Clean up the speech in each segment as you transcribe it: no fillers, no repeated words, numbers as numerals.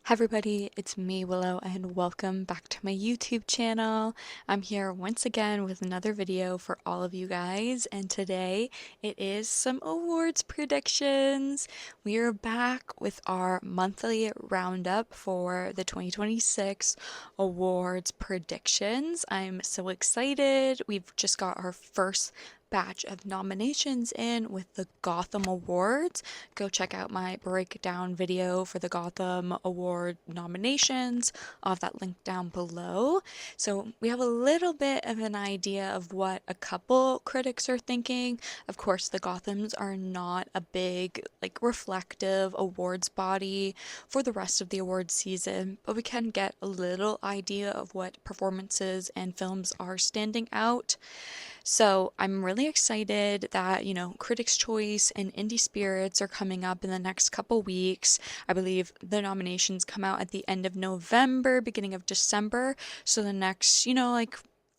Hi everybody, it's me, Willow, and welcome back to my YouTube channel. I'm here once again with another video for all of you guys, and today it is some awards predictions. We are back with our monthly roundup for the 2026 awards predictions. I'm so excited. We've just got our first batch of nominations in with the Gotham Awards. Go check out my breakdown video for the Gotham Award nominations. I'll have that link down below. So we have a little bit of an idea of what a couple critics are thinking. Of course, the Gothams are not a big, reflective awards body for the rest of the awards season, but we can get a little idea of what performances and films are standing out. So I'm really excited that, Critics' Choice and Indie Spirits are coming up in the next couple weeks. I believe the nominations come out at the end of November, beginning of December. So the next,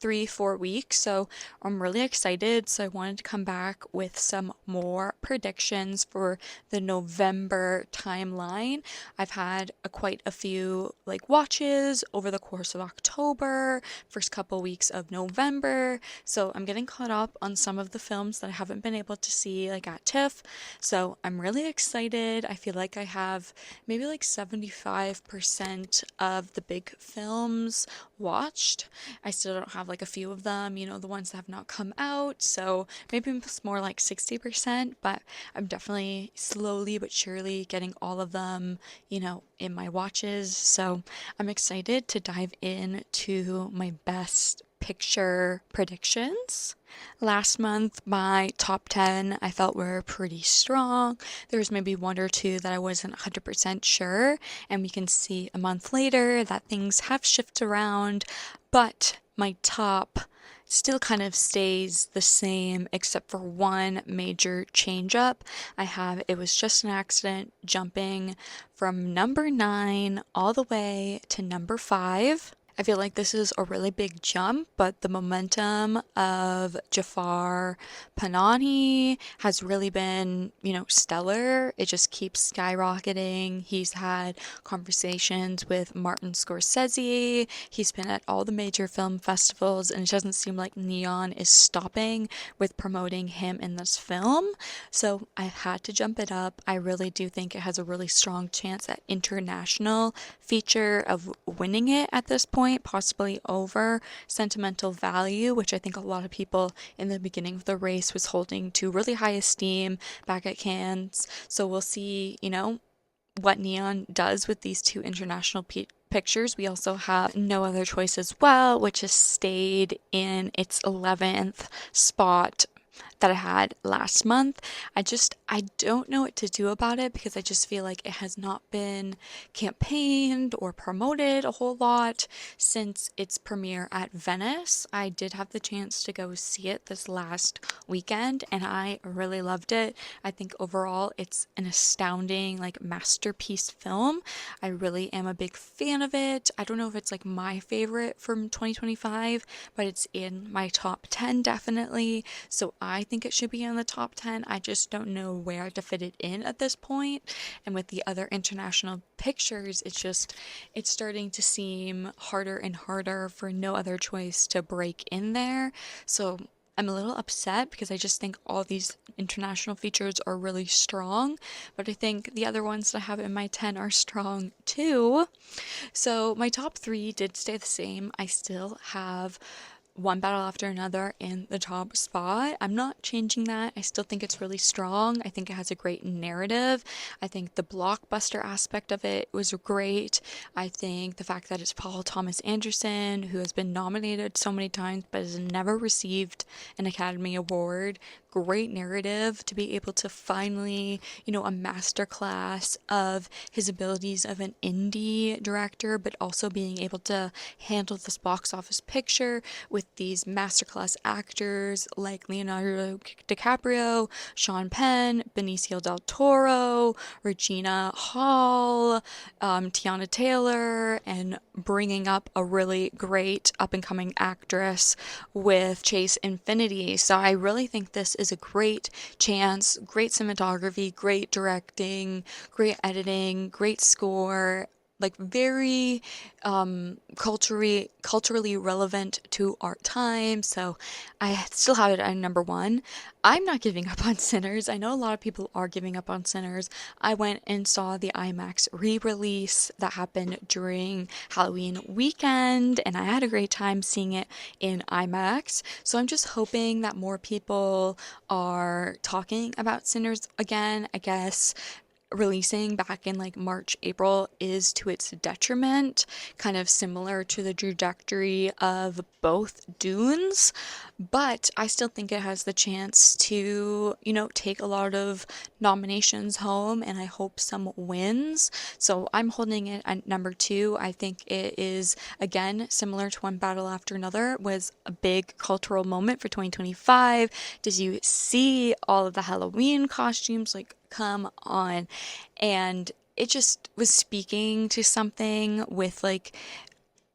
3, 4 weeks. So I'm really excited. So I wanted to come back with some more predictions for the November timeline. I've had quite a few watches over the course of October, first couple weeks of November. So I'm getting caught up on some of the films that I haven't been able to see at TIFF. So I'm really excited. I feel like I have maybe 75% of the big films watched. I still don't have a few of them, the ones that have not come out. So maybe it's more like 60%, but I'm definitely slowly but surely getting all of them, in my watches. So I'm excited to dive into my best picture predictions. Last month, my top 10 I felt were pretty strong. There was maybe one or two that I wasn't 100% sure, and we can see a month later that things have shifted around, but my top still kind of stays the same except for one major change up. It was just an accident jumping from number 9 all the way to number 5. I feel like this is a really big jump, but the momentum of Jafar Panahi has really been, stellar. It just keeps skyrocketing. He's had conversations with Martin Scorsese. He's been at all the major film festivals, and it doesn't seem like Neon is stopping with promoting him in this film. So I had to jump it up. I really do think it has a really strong chance at international feature of winning it at this point, possibly over Sentimental Value, which I think a lot of people in the beginning of the race was holding to really high esteem back at Cannes. So we'll see, what Neon does with these two international pictures. We also have No Other Choice as well, which has stayed in its 11th spot that I had last month. I don't know what to do about it because I just feel like it has not been campaigned or promoted a whole lot since its premiere at Venice. I did have the chance to go see it this last weekend and I really loved it. I think overall it's an astounding masterpiece film. I really am a big fan of it. I don't know if it's my favorite from 2025, but it's in my top 10 definitely. So I think it should be in the top 10. I just don't know where to fit it in at this point. And with the other international pictures, it's starting to seem harder and harder for No Other Choice to break in there. So I'm a little upset because I just think all these international features are really strong, but I think the other ones that I have in my 10 are strong too. So my top 3 did stay the same. I still have One Battle After Another in the top spot. I'm not changing that. I still think it's really strong. I think it has a great narrative. I think the blockbuster aspect of it was great. I think the fact that it's Paul Thomas Anderson, who has been nominated so many times but has never received an Academy Award, great narrative to be able to finally, a masterclass of his abilities of an indie director, but also being able to handle this box office picture with these masterclass actors like Leonardo DiCaprio, Sean Penn, Benicio del Toro, Regina Hall, Tiana Taylor, and bringing up a really great up and coming actress with Chase Infinity. So I really think this is a great chance, great cinematography, great directing, great editing, great score. like very culturally relevant to our time. So I still have it at number one. I'm not giving up on Sinners. I know a lot of people are giving up on Sinners. I went and saw the IMAX re-release that happened during Halloween weekend, and I had a great time seeing it in IMAX. So I'm just hoping that more people are talking about Sinners again. I guess releasing back in like March, April is to its detriment, kind of similar to the trajectory of both Dunes, but I still think it has the chance to, take a lot of nominations home, and I hope some wins. So I'm holding it at number two. I think it is, again, similar to One Battle After Another, was a big cultural moment for 2025. Did you see all of the Halloween costumes? Like, come on. And it just was speaking to something with like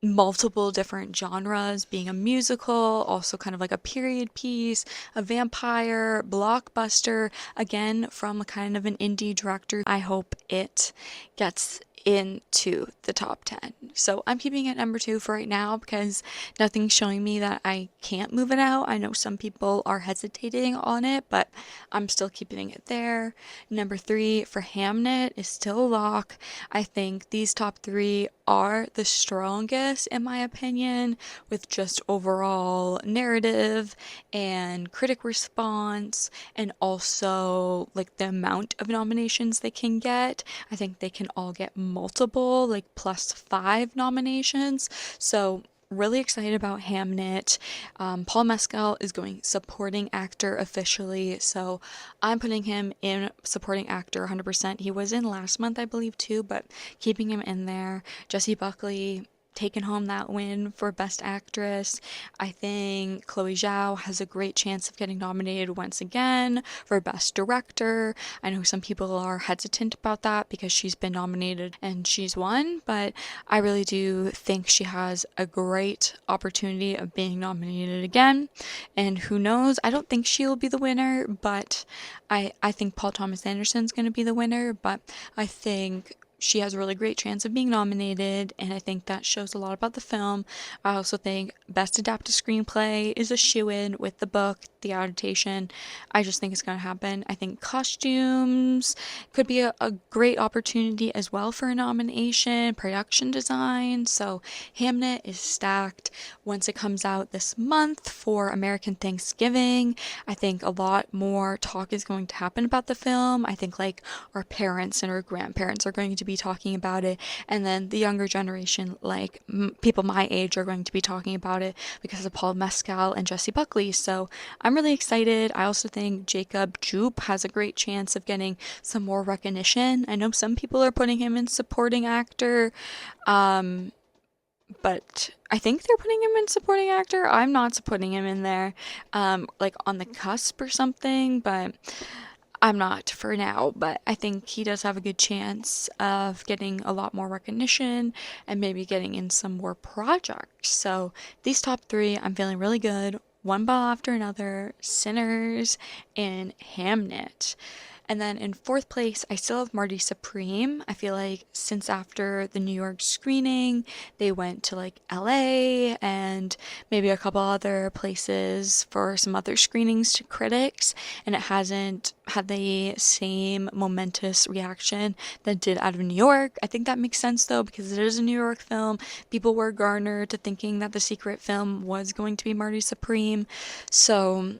multiple different genres, being a musical, also kind of like a period piece, a vampire, blockbuster, again from a kind of an indie director. I hope it gets into the top 10. So I'm keeping it number two for right now because nothing's showing me that I can't move it out. I know some people are hesitating on it, but I'm still keeping it there. Number three for Hamnet is still a lock. I think these top three are the strongest, in my opinion, with just overall narrative and critic response, and also like the amount of nominations they can get. I think they can all get multiple, like +5 nominations. So really excited about Hamnet. Paul Mescal is going supporting actor officially, so I'm putting him in supporting actor 100%. He was in last month, I believe, too, but keeping him in there. Jessie Buckley taking home that win for Best Actress. I think Chloe Zhao has a great chance of getting nominated once again for Best Director. I know some people are hesitant about that because she's been nominated and she's won, but I really do think she has a great opportunity of being nominated again. And who knows? I don't think she'll be the winner, but I think Paul Thomas Anderson's going to be the winner, but I think she has a really great chance of being nominated, and I think that shows a lot about the film. I also think Best Adapted Screenplay is a shoo-in with the book, the adaptation. I just think it's going to happen. I think costumes could be a great opportunity as well for a nomination, production design. So Hamnet is stacked. Once it comes out this month for American Thanksgiving, I think a lot more talk is going to happen about the film. I think like our parents and our grandparents are going to be talking about it, and then the younger generation, like people my age, are going to be talking about it because of Paul Mescal and Jessie Buckley. So I'm really excited. I also think Jacob Jupe has a great chance of getting some more recognition. I know some people are putting him in supporting actor, but I think they're putting him in supporting actor. I'm not supporting him in there, like on the cusp or something, but I'm not for now. But I think he does have a good chance of getting a lot more recognition and maybe getting in some more projects. So these top three, I'm feeling really good. One Ball After Another, Sinners, and Hamnet. And then in fourth place, I still have Marty Supreme. I feel like since after the New York screening, they went to like LA and maybe a couple other places for some other screenings to critics, and it hasn't had the same momentous reaction that it did out of New York. I think that makes sense though, because it is a New York film. People were garnered to thinking that the secret film was going to be Marty Supreme. So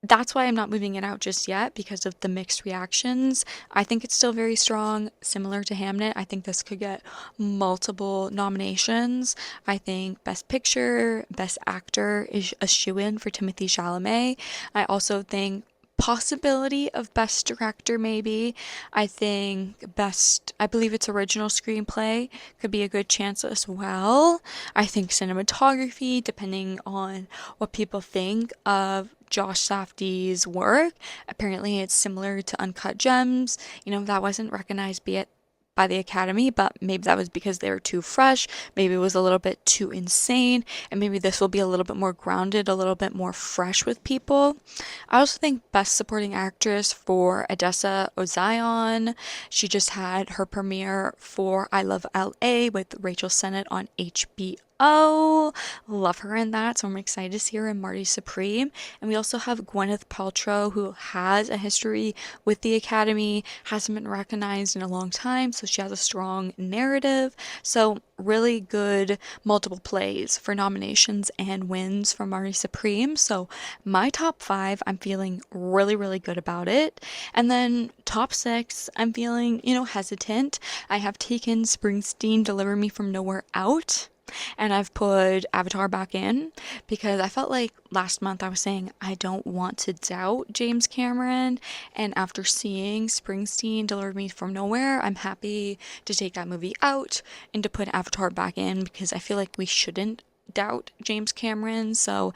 that's why I'm not moving it out just yet, because of the mixed reactions. I think it's still very strong, similar to Hamnet. I think this could get multiple nominations. I think Best Picture, Best Actor is a shoo-in for Timothée Chalamet. I also think possibility of Best Director maybe. I think I believe it's original screenplay could be a good chance as well. I think cinematography, depending on what people think of Josh Safdie's work. Apparently it's similar to Uncut Gems. That wasn't recognized by the Academy, but maybe that was because they were too fresh, maybe it was a little bit too insane, and maybe this will be a little bit more grounded, a little bit more fresh with people. I also think Best Supporting Actress for Odessa Ozion. She just had her premiere for I Love LA with Rachel Sennett on HBO. Love her in that, so I'm excited to see her in Marty Supreme. And we also have Gwyneth Paltrow, who has a history with the Academy, hasn't been recognized in a long time, so she has a strong narrative. So, really good multiple plays for nominations and wins from Marty Supreme. So, my top five, I'm feeling really, really good about it. And then top six, I'm feeling, hesitant. I have taken Springsteen Deliver Me From Nowhere out, and I've put Avatar back in because I felt like last month I was saying I don't want to doubt James Cameron, and after seeing Springsteen Deliver Me From Nowhere, I'm happy to take that movie out and to put Avatar back in because I feel like we shouldn't doubt James Cameron. So,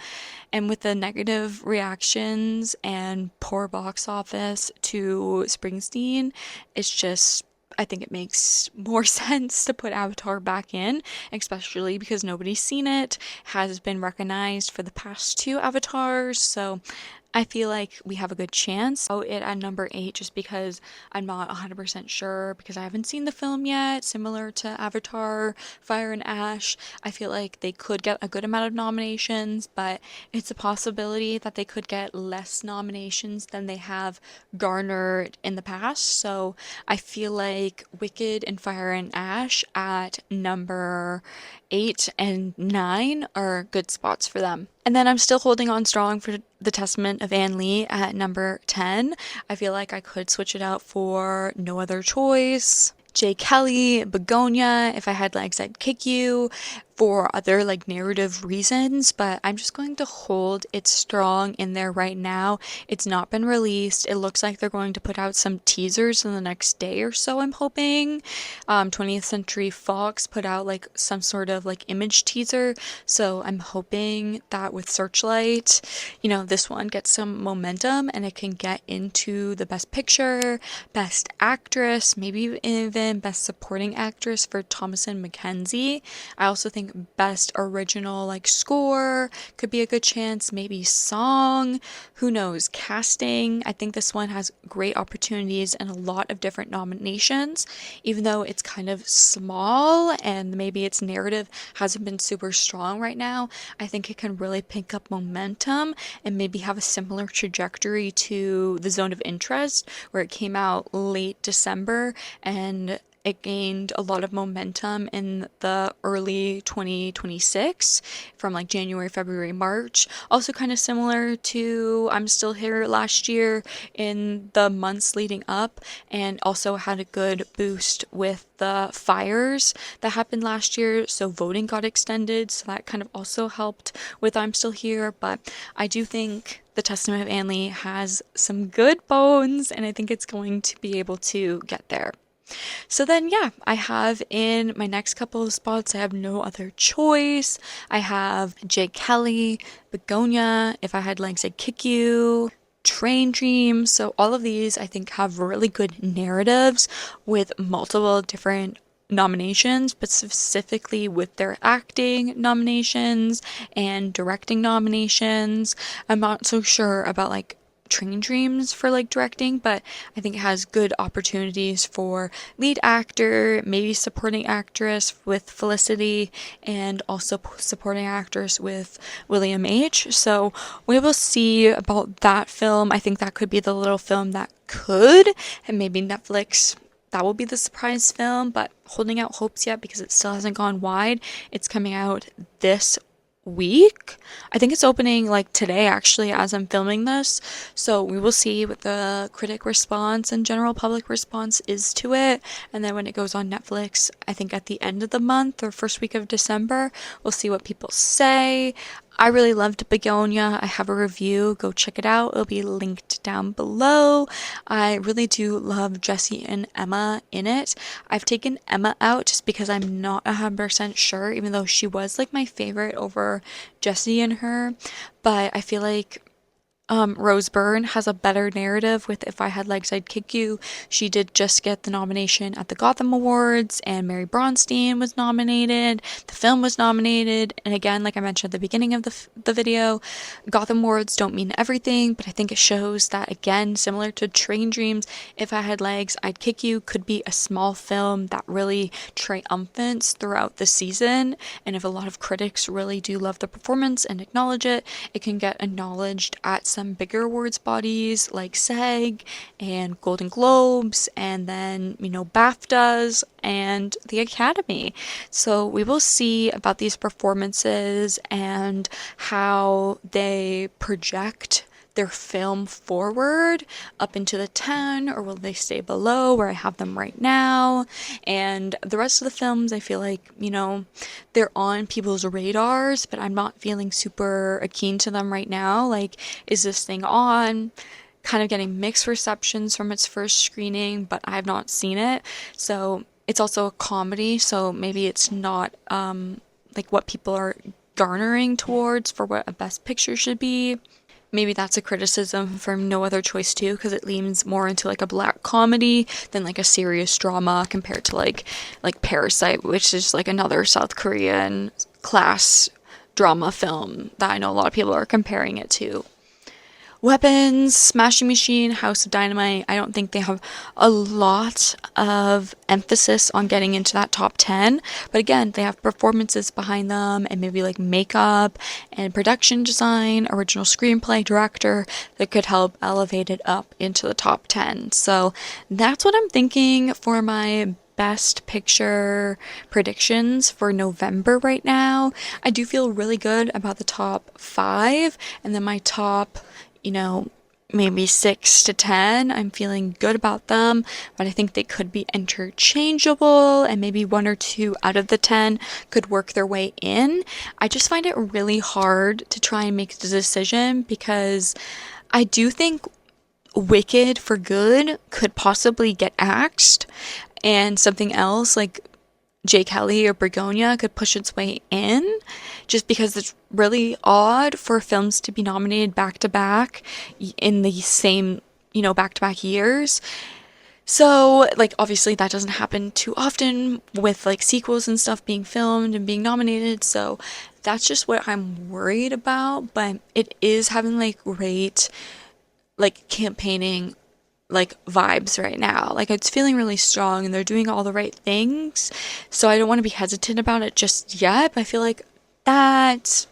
and with the negative reactions and poor box office to Springsteen, it's just, I think it makes more sense to put Avatar back in, especially because nobody's seen it, has been recognized for the past two Avatars, so I feel like we have a good chance. Oh, it at number 8 just because I'm not 100% sure because I haven't seen the film yet. Similar to Avatar, Fire and Ash, I feel like they could get a good amount of nominations, but it's a possibility that they could get less nominations than they have garnered in the past. So I feel like Wicked and Fire and Ash at number 8 and 9 are good spots for them. And then I'm still holding on strong for The Testament of Anne Lee at number 10. I feel like I could switch it out for No Other Choice, J. Kelly, Begonia, If I Had Legs I'd Kick You, for other like narrative reasons, but I'm just going to hold it strong in there right now. It's not been released. It looks like they're going to put out some teasers in the next day or so, I'm hoping. 20th Century Fox put out like some sort of like image teaser, so I'm hoping that with Searchlight, this one gets some momentum and it can get into the Best Picture, Best Actress, maybe even Best Supporting Actress for Thomasin McKenzie. I also think Best Original like score could be a good chance, maybe song, who knows, casting. I think this one has great opportunities and a lot of different nominations, even though it's kind of small and maybe its narrative hasn't been super strong right now. I think it can really pick up momentum and maybe have a similar trajectory to The Zone of Interest, where it came out late December and it gained a lot of momentum in the early 2026 from like January, February, March. Also kind of similar to I'm Still Here last year in the months leading up, and also had a good boost with the fires that happened last year. So voting got extended, so that kind of also helped with I'm Still Here. But I do think The Testament of Anne Lee has some good bones, and I think it's going to be able to get there. So then, yeah, I have in my next couple of spots, I have No Other Choice. I have Jake Kelly, Begonia, If I Had Legs I'd Kick You, Train Dreams. So all of these I think have really good narratives with multiple different nominations, but specifically with their acting nominations and directing nominations. I'm not so sure about like Train Dreams for like directing, but I think it has good opportunities for lead actor, maybe supporting actress with Felicity, and also supporting actress with William H. So we will see about that film. I think that could be the little film that could, and maybe Netflix, that will be the surprise film, but holding out hopes yet because it still hasn't gone wide. It's coming out this week. I think it's opening like today actually as I'm filming this. So we will see what the critic response and general public response is to it. And then when it goes on Netflix, I think at the end of the month or first week of December, we'll see what people say. I really loved Begonia. I have a review. Go check it out. It'll be linked down below. I really do love Jesse and Emma in it. I've taken Emma out just because I'm not 100% sure, even though she was like my favorite over Jesse and her. But I feel like Rose Byrne has a better narrative with If I Had Legs, I'd Kick You. She did just get the nomination at the Gotham Awards, and Mary Bronstein was nominated. The film was nominated. And again, like I mentioned at the beginning of the video, Gotham Awards don't mean everything, but I think it shows that, again, similar to Train Dreams, If I Had Legs, I'd Kick You could be a small film that really triumphants throughout the season. And if a lot of critics really do love the performance and acknowledge it, it can get acknowledged at some bigger awards bodies like SAG and Golden Globes, and then, BAFTAs and the Academy. So we will see about these performances and how they project their film forward up into the 10, or will they stay below where I have them right now? And the rest of the films, I feel like, they're on people's radars, but I'm not feeling super keen to them right now. Like, is this thing on? Kind of getting mixed receptions from its first screening, but I have not seen it. So it's also a comedy, so maybe it's not like what people are garnering towards for what a best picture should be. Maybe that's a criticism from No Other Choice too, because it leans more into like a black comedy than like a serious drama compared to like Parasite, which is like another South Korean class drama film that I know a lot of people are comparing it to. Weapons, Smashing Machine, House of Dynamite, I don't think they have a lot of emphasis on getting into that top 10. But again, they have performances behind them and maybe like makeup and production design, original screenplay, director that could help elevate it up into the top 10. So that's what I'm thinking for my best picture predictions for November right now. I do feel really good about the top 5, and then my top maybe 6 to 10. I'm feeling good about them, but I think they could be interchangeable, and maybe 1 or 2 out of the 10 could work their way in. I just find it really hard to try and make the decision because I do think Wicked for Good could possibly get axed, and something else like J. Kelly or Begonia could push its way in, just because it's really odd for films to be nominated back to back in the same, back to back years. So, like, obviously that doesn't happen too often with like sequels and stuff being filmed and being nominated. So that's just what I'm worried about. But it is having like great, like, campaigning like vibes right now. Like, it's feeling really strong and they're doing all the right things. So I don't want to be hesitant about it just yet. But I feel like that,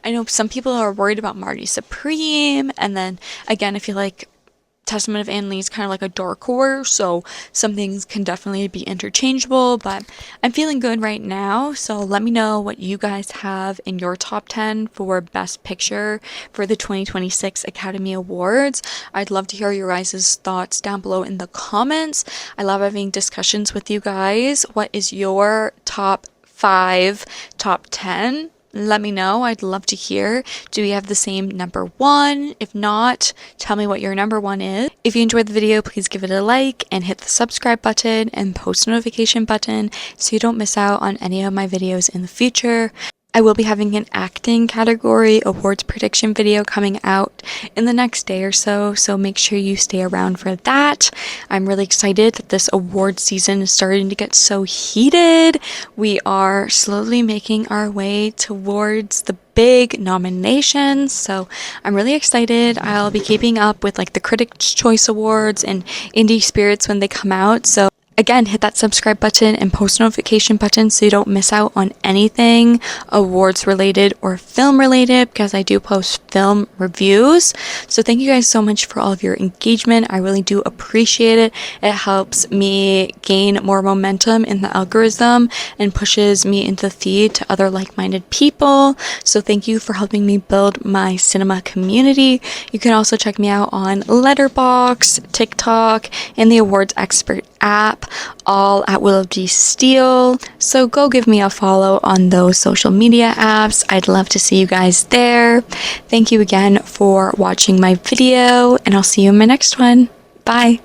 I know some people are worried about Marty Supreme. And then again, I feel like Testament of Anne Lee is kind of like a dark horse, so some things can definitely be interchangeable, but I'm feeling good right now. So let me know what you guys have in your top 10 for Best Picture for the 2026 Academy Awards. I'd love to hear your guys' thoughts down below in the comments. I love having discussions with you guys. What is your top 5, top 10? Let me know. I'd love to hear. Do we have the same number 1? If not, tell me what your number 1 is. If you enjoyed the video, please give it a like and hit the subscribe button and post notification button so you don't miss out on any of my videos in the future. I will be having an acting category awards prediction video coming out in the next day or so, so make sure you stay around for that. I'm really excited that this award season is starting to get so heated. We are slowly making our way towards the big nominations, so I'm really excited. I'll be keeping up with like the Critics' Choice Awards and Indie Spirits when they come out, so again, hit that subscribe button and post notification button so you don't miss out on anything awards related or film related, because I do post film reviews. So thank you guys so much for all of your engagement. I really do appreciate it. It helps me gain more momentum in the algorithm and pushes me into the feed to other like-minded people. So thank you for helping me build my cinema community. You can also check me out on Letterboxd, TikTok, and the Awards Expert app, all at Willow G Steele. So go give me a follow on those social media apps. I'd love to see you guys there. Thank you again for watching my video, and I'll see you in my next one. Bye.